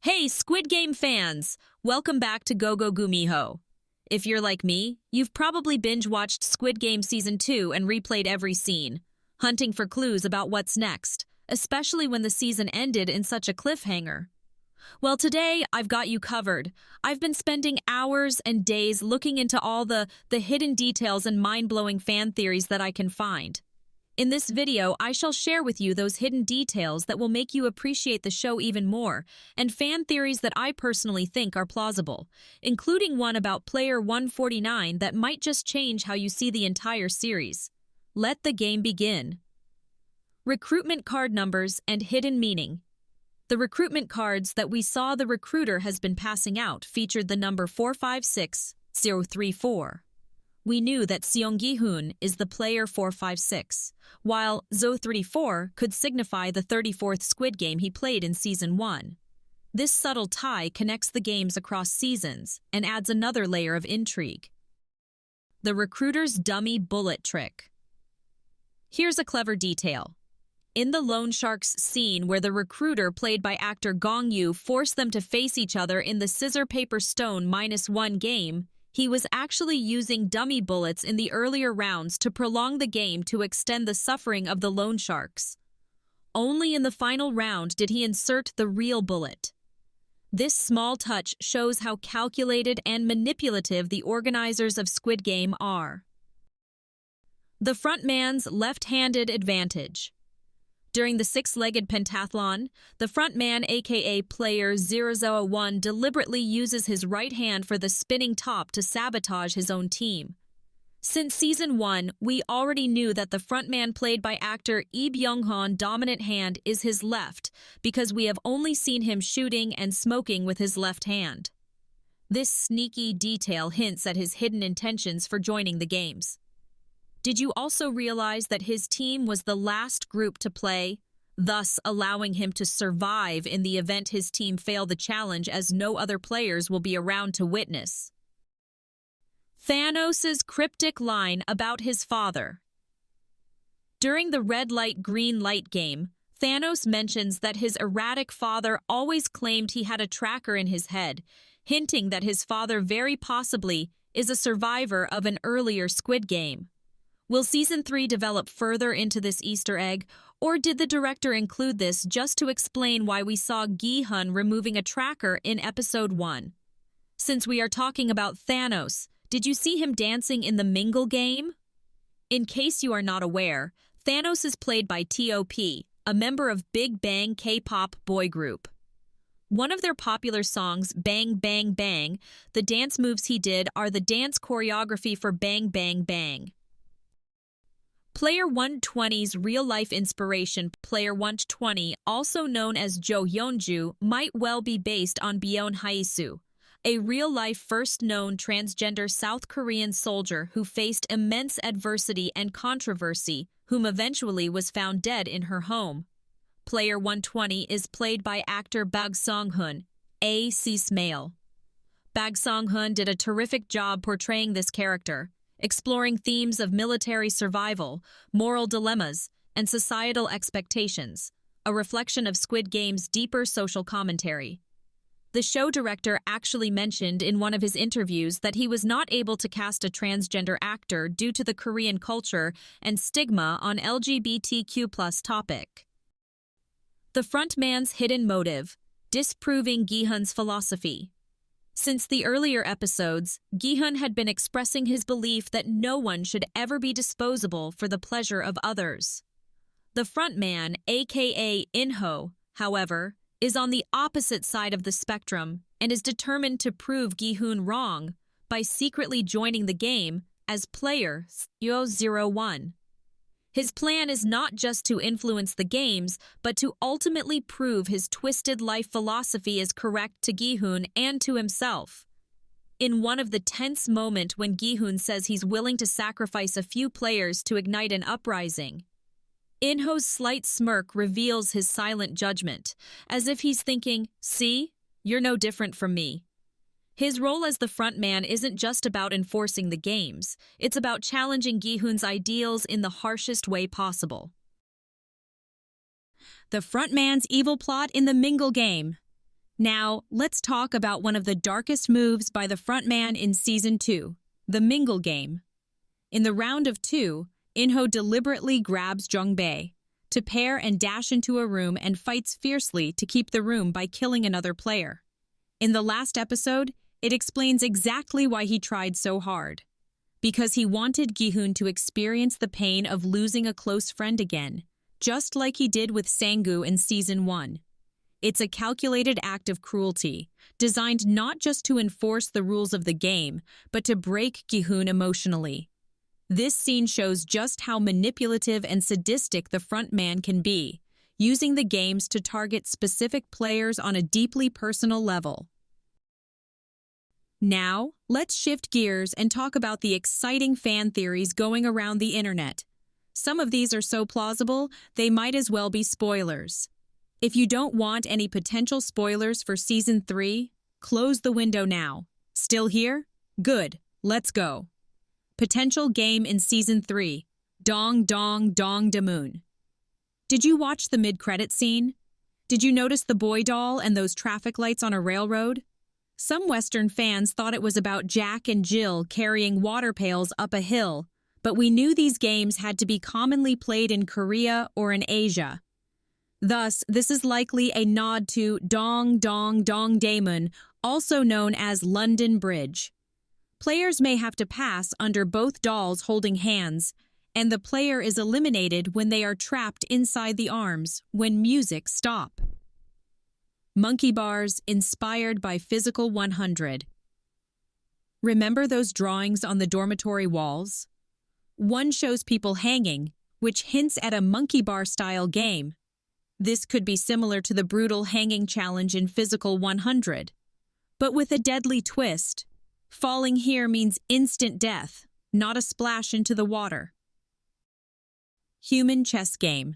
Hey, Squid Game fans! Welcome back to GoGo-Gumiho. If you're like me, you've probably binge-watched Squid Game Season 2 and replayed every scene, hunting for clues about what's next, especially when the season ended in such a cliffhanger. Well, today, I've got you covered. I've been spending hours and days looking into all the hidden details and mind-blowing fan theories that I can find. In this video, I shall share with you those hidden details that will make you appreciate the show even more, and fan theories that I personally think are plausible, including one about Player 149 that might just change how you see the entire series. Let the game begin. Recruitment card numbers and hidden meaning. The recruitment cards that we saw the recruiter has been passing out featured the number 456034. We knew that Gi-hun is the player 456, while 034 could signify the 34th Squid Game he played in Season 1. This subtle tie connects the games across seasons and adds another layer of intrigue. The recruiter's dummy bullet trick. Here's a clever detail. In the Loan Sharks scene where the recruiter played by actor Gong-yu forced them to face each other in the scissor-paper-stone -1 game, he was actually using dummy bullets in the earlier rounds to prolong the game to extend the suffering of the Loan Sharks. Only in the final round did he insert the real bullet. This small touch shows how calculated and manipulative the organizers of Squid Game are. The frontman's left-handed advantage. During the six-legged pentathlon, the frontman aka player Seo-hwan deliberately uses his right hand for the spinning top to sabotage his own team. Since Season 1, we already knew that the frontman played by actor Byung-hun's dominant hand is his left because we have only seen him shooting and smoking with his left hand. This sneaky detail hints at his hidden intentions for joining the games. Did you also realize that his team was the last group to play, thus allowing him to survive in the event his team failed the challenge as no other players will be around to witness? Thanos' cryptic line about his father. During the red light green light game, Thanos mentions that his erratic father always claimed he had a tracker in his head, hinting that his father very possibly is a survivor of an earlier Squid Game. Will Season 3 develop further into this Easter egg, or did the director include this just to explain why we saw Gi-hun removing a tracker in Episode 1? Since we are talking about Thanos, did you see him dancing in the Mingle game? In case you are not aware, Thanos is played by T.O.P., a member of Big Bang K-pop boy group. One of their popular songs, Bang Bang Bang, the dance moves he did are the dance choreography for Bang Bang Bang. Player 120's real-life inspiration, Player 120, also known as Jo Hyun-ju, might well be based on Byung-hun, a real-life first-known transgender South Korean soldier who faced immense adversity and controversy, whom eventually was found dead in her home. Player 120 is played by actor Sung-hoon, Ae-shim. Sung-hoon did a terrific job portraying this character, exploring themes of military survival, moral dilemmas, and societal expectations, a reflection of Squid Game's deeper social commentary. The show director actually mentioned in one of his interviews that he was not able to cast a transgender actor due to the Korean culture and stigma on LGBTQ+ topic. The frontman's hidden motive, disproving Gi-hun's philosophy. Since the earlier episodes, Gi-hun had been expressing his belief that no one should ever be disposable for the pleasure of others. The frontman, aka Inho, however, is on the opposite side of the spectrum and is determined to prove Gi-hun wrong by secretly joining the game as player Seo-hwan. His plan is not just to influence the games, but to ultimately prove his twisted life philosophy is correct to Gi-hun and to himself. In one of the tense moments when Gi-hun says he's willing to sacrifice a few players to ignite an uprising, Inho's slight smirk reveals his silent judgment, as if he's thinking, "See, you're no different from me." His role as the frontman isn't just about enforcing the games, it's about challenging Gi-hun's ideals in the harshest way possible. The frontman's evil plot in the Mingle game. Now, let's talk about one of the darkest moves by the frontman in Season 2, the Mingle Game. In the round of 2, Inho deliberately grabs Jung-bae to pair and dash into a room and fights fiercely to keep the room by killing another player. In the last episode, it explains exactly why he tried so hard. Because he wanted Gi-hun to experience the pain of losing a close friend again, just like he did with Sang-gu in Season 1. It's a calculated act of cruelty, designed not just to enforce the rules of the game, but to break Gi-hun emotionally. This scene shows just how manipulative and sadistic the frontman can be, using the games to target specific players on a deeply personal level. Now, let's shift gears and talk about the exciting fan theories going around the internet. Some of these are so plausible, they might as well be spoilers. If you don't want any potential spoilers for Season 3, close the window now. Still here? Good, let's go. Potential game in Season 3, Dong-geun. Did you watch the mid-credit scene? Did you notice the boy doll and those traffic lights on a railroad? Some Western fans thought it was about Jack and Jill carrying water pails up a hill, but we knew these games had to be commonly played in Korea or in Asia. Thus, this is likely a nod to Dong-daemun, also known as London Bridge. Players may have to pass under both dolls holding hands, and the player is eliminated when they are trapped inside the arms when music stops. Monkey bars inspired by Physical 100. Remember those drawings on the dormitory walls? One shows people hanging, which hints at a monkey bar-style game. This could be similar to the brutal hanging challenge in Physical 100, but with a deadly twist. Falling here means instant death, not a splash into the water. Human chess game.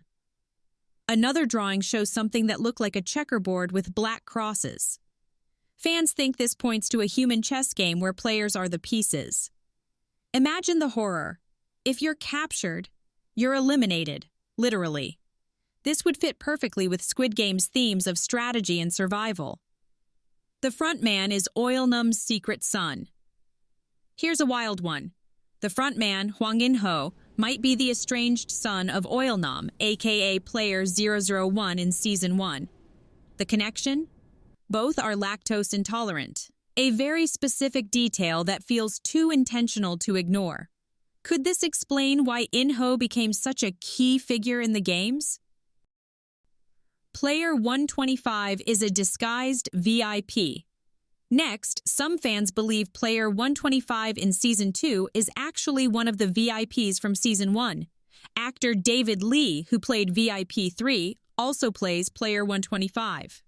Another drawing shows something that looked like a checkerboard with black crosses. Fans think this points to a human chess game where players are the pieces. Imagine the horror. If you're captured, you're eliminated, literally. This would fit perfectly with Squid Game's themes of strategy and survival. The frontman is Oil-num's secret son. Here's a wild one. The frontman, Hwang In-ho, might be the estranged son of Oil-num, aka Player 001 in Season 1. The connection? Both are lactose intolerant, a very specific detail that feels too intentional to ignore. Could this explain why In-ho became such a key figure in the games? Player 125 is a disguised VIP. Next, some fans believe Player 125 in Season 2 is actually one of the VIPs from Season 1. Actor David Lee, who played VIP 3, also plays Player 125.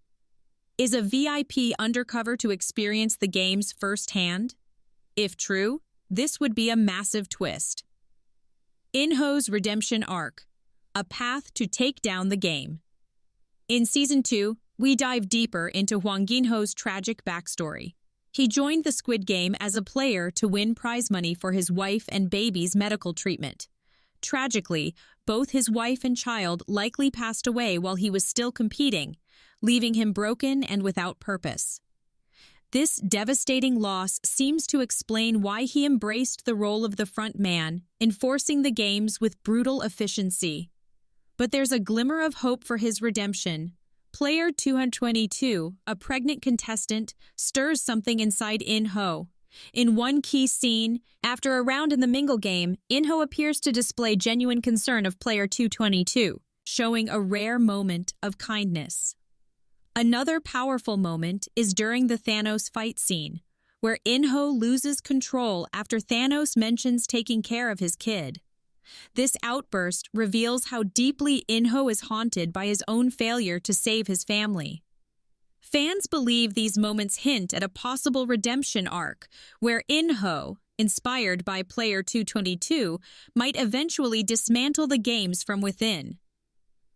Is a VIP undercover to experience the games firsthand? If true, this would be a massive twist. Inho's Redemption Arc, a path to take down the game. In Season 2, we dive deeper into Hwang In-ho's tragic backstory. He joined the Squid Game as a player to win prize money for his wife and baby's medical treatment. Tragically, both his wife and child likely passed away while he was still competing, leaving him broken and without purpose. This devastating loss seems to explain why he embraced the role of the front man, enforcing the games with brutal efficiency. But there's a glimmer of hope for his redemption. Player 222, a pregnant contestant, stirs something inside In-ho. In one key scene, after a round in the Mingle game, In-ho appears to display genuine concern of Player 222, showing a rare moment of kindness. Another powerful moment is during the Thanos fight scene, where In-ho loses control after Thanos mentions taking care of his kid. This outburst reveals how deeply In-ho is haunted by his own failure to save his family. Fans believe these moments hint at a possible redemption arc, where In-ho, inspired by Player 222, might eventually dismantle the games from within.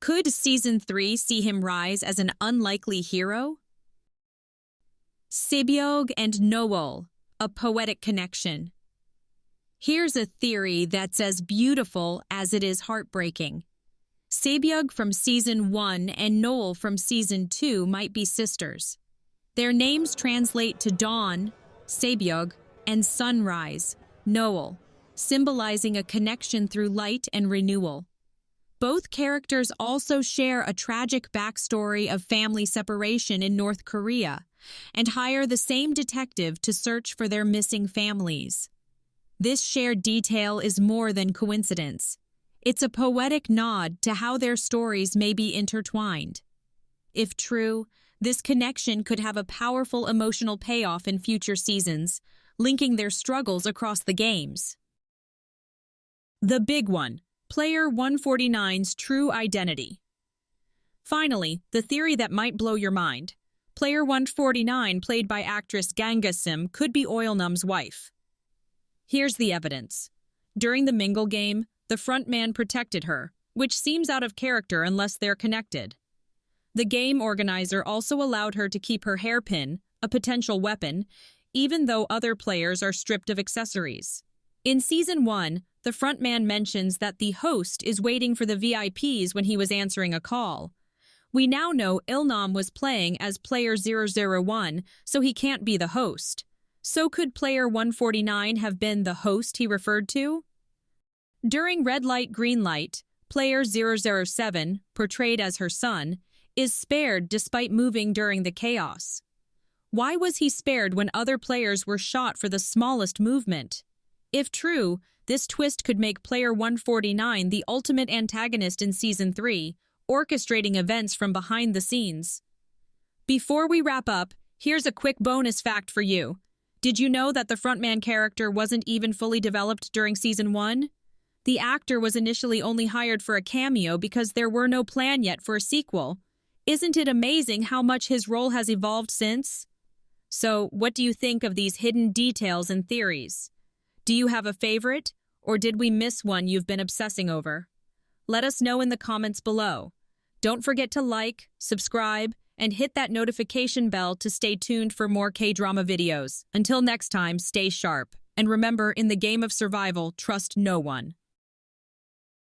Could Season 3 see him rise as an unlikely hero? Sebyog and No-eul, a poetic connection. Here's a theory that's as beautiful as it is heartbreaking. Sebyog from Season 1 and No-eul from Season 2 might be sisters. Their names translate to dawn, Sebyug, and sunrise, No-eul, symbolizing a connection through light and renewal. Both characters also share a tragic backstory of family separation in North Korea and hire the same detective to search for their missing families. This shared detail is more than coincidence. It's a poetic nod to how their stories may be intertwined. If true, this connection could have a powerful emotional payoff in future seasons, linking their struggles across the games. The big one, Player 149's true identity. Finally, the theory that might blow your mind. Player 149, played by actress Gang-seok, could be Eul-num's wife. Here's the evidence. During the Mingle game, the frontman protected her, which seems out of character unless they're connected. The game organizer also allowed her to keep her hairpin, a potential weapon, even though other players are stripped of accessories. In Season 1, the frontman mentions that the host is waiting for the VIPs when he was answering a call. We now know Eul-nam was playing as Player 001, so he can't be the host. So could Player 149 have been the host he referred to? During Red Light, Green Light, Player 007, portrayed as her son, is spared despite moving during the chaos. Why was he spared when other players were shot for the smallest movement? If true, this twist could make Player 149 the ultimate antagonist in Season 3, orchestrating events from behind the scenes. Before we wrap up, here's a quick bonus fact for you. Did you know that the frontman character wasn't even fully developed during Season 1? The actor was initially only hired for a cameo because there were no plan yet for a sequel. Isn't it amazing how much his role has evolved since? So, what do you think of these hidden details and theories? Do you have a favorite, or did we miss one you've been obsessing over? Let us know in the comments below. Don't forget to like, subscribe, and hit that notification bell to stay tuned for more K-drama videos. Until next time, stay sharp. And remember, in the game of survival, trust no one.